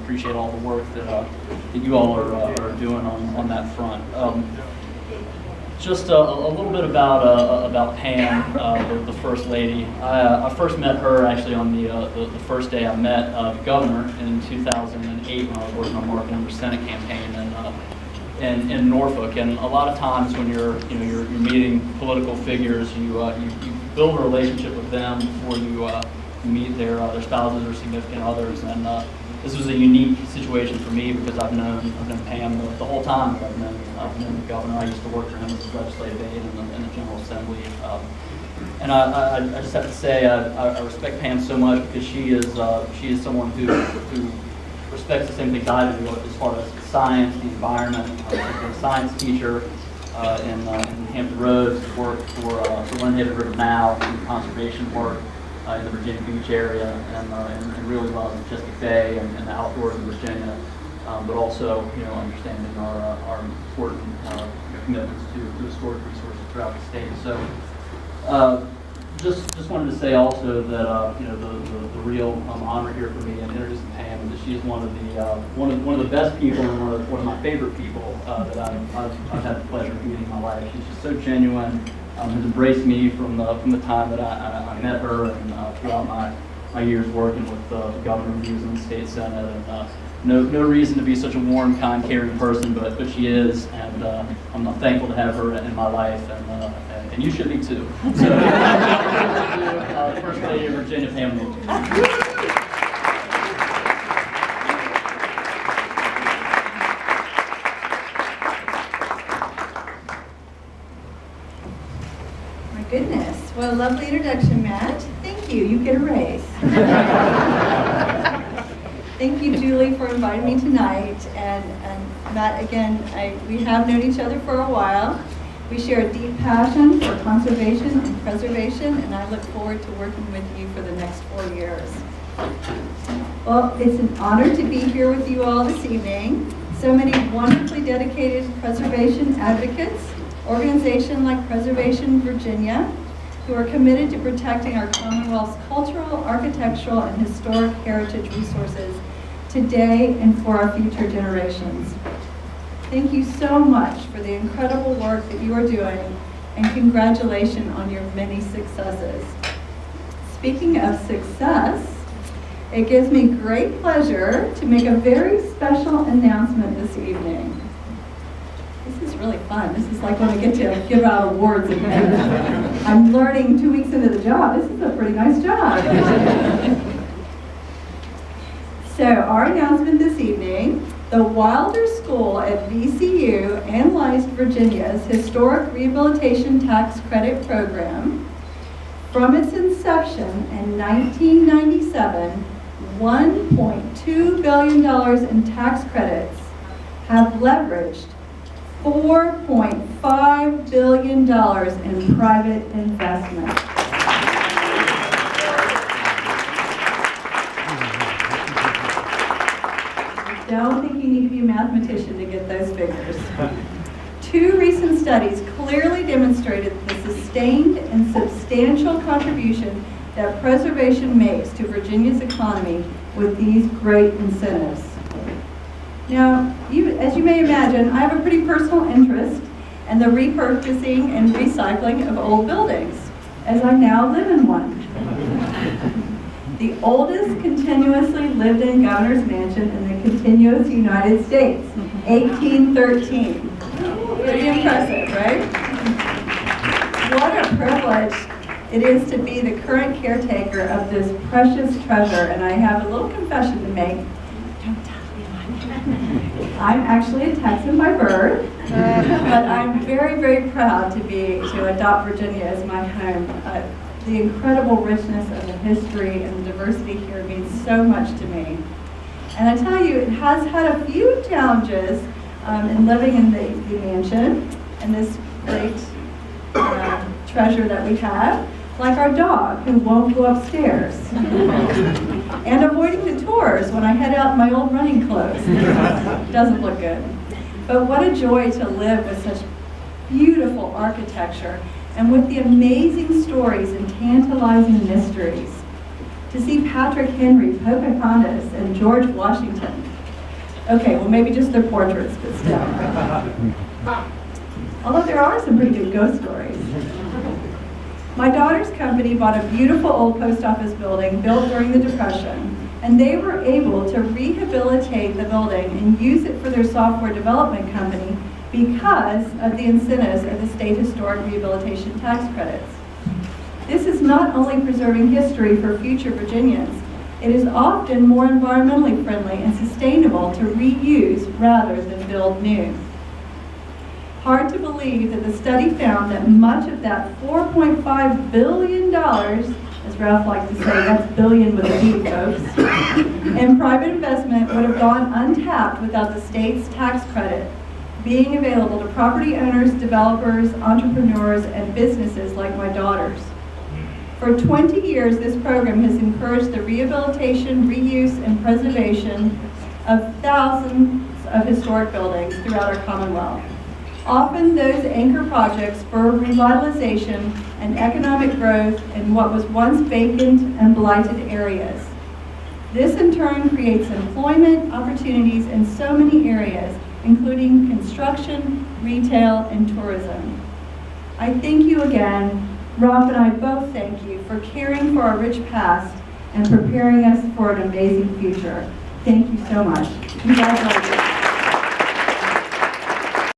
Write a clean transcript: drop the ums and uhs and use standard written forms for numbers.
appreciate all the work that you all are doing on that front. Just a little bit about Pam, the First Lady. I first met her actually on the first day I met the governor in 2008 when I was working on marketing for Senate campaign in Norfolk. And a lot of times when you're meeting political figures, you build a relationship with them before you meet their spouses or significant others. And this was a unique situation for me because I've known Pam the whole time that I've known the governor. I used to work for him as a legislative aide in the General Assembly. And I just have to say I respect Pam so much because she is someone who respects the same things I do as far as science, the environment. She's a science teacher in Hampton Roads, worked for Lynn River now, in conservation work in the Virginia Beach area, and really loves Chesapeake Bay and the outdoors in Virginia, but also understanding our important commitments to historic resources throughout the state. So. Just wanted to say also that the real honor here for me in introducing Pam is that she's one of the best people and one of my favorite people that I've had the pleasure of meeting in my life. She's just so genuine, has embraced me from the time that I met her and throughout my years working with the governor and in the state senate. And no reason to be such a warm, kind, caring person, but she is, and I'm thankful to have her in my life, and you should be too. So, First Lady of Virginia, Pam. My goodness, what a lovely introduction, Matt. Thank you. You get a raise. Thank you, Julie, for inviting me tonight. And Matt, again, we have known each other for a while. We share a deep passion for conservation and preservation, and I look forward to working with you for the next 4 years. Well, it's an honor to be here with you all this evening. So many wonderfully dedicated preservation advocates, organizations like Preservation Virginia, who are committed to protecting our Commonwealth's cultural, architectural, and historic heritage resources today and for our future generations. Thank you so much for the incredible work that you are doing, and congratulations on your many successes. Speaking of success, it gives me great pleasure to make a very special announcement this evening. This is really fun. This is like when I get to give out awards again. I'm learning 2 weeks into the job. This is a pretty nice job. So our announcement this evening, the Wilder School at VCU analyzed Virginia's Historic Rehabilitation Tax Credit Program. From its inception in 1997, $1.2 billion in tax credits have leveraged $4.5 billion in private investment. I don't think you need to be a mathematician to get those figures. 2 recent studies clearly demonstrated the sustained and substantial contribution that preservation makes to Virginia's economy with these great incentives. Now, as you may imagine, I have a pretty personal interest in the repurposing and recycling of old buildings, as I now live in one. The oldest continuously lived-in governor's mansion in the continuous United States, 1813. Pretty impressive, right? What a privilege it is to be the current caretaker of this precious treasure, and I have a little confession to make. Don't tell anyone. I'm actually a Texan by birth, but I'm very, very proud to adopt Virginia as my home. The incredible richness of the history and the diversity here means so much to me. And I tell you, it has had a few challenges in living in the mansion and this great treasure that we have, like our dog who won't go upstairs, and avoiding the tours when I head out in my old running clothes. Doesn't look good. But what a joy to live with such beautiful architecture and with the amazing stories and tantalizing mysteries. To see Patrick Henry, Pocahontas, and George Washington Okay, well maybe just their portraits, but still. Although there are some pretty good ghost stories. My daughter's company bought a beautiful old post office building built during the Depression, and they were able to rehabilitate the building and use it for their software development company because of the incentives of the state historic rehabilitation tax credits. This is not only preserving history for future Virginians, it is often more environmentally friendly and sustainable to reuse rather than build new. Hard to believe that the study found that much of that $4.5 billion, as Ralph likes to say, that's billion with a B, folks, in private investment would have gone untapped without the state's tax credit being available to property owners, developers, entrepreneurs, and businesses like my daughter's. For 20 years, this program has encouraged the rehabilitation, reuse, and preservation of thousands of historic buildings throughout our Commonwealth. Often those anchor projects spur revitalization and economic growth in what was once vacant and blighted areas. This in turn creates employment opportunities in so many areas, including construction, retail, and tourism. I thank you again. Ralph and I both thank you for caring for our rich past and preparing us for an amazing future. Thank you so much. Congratulations.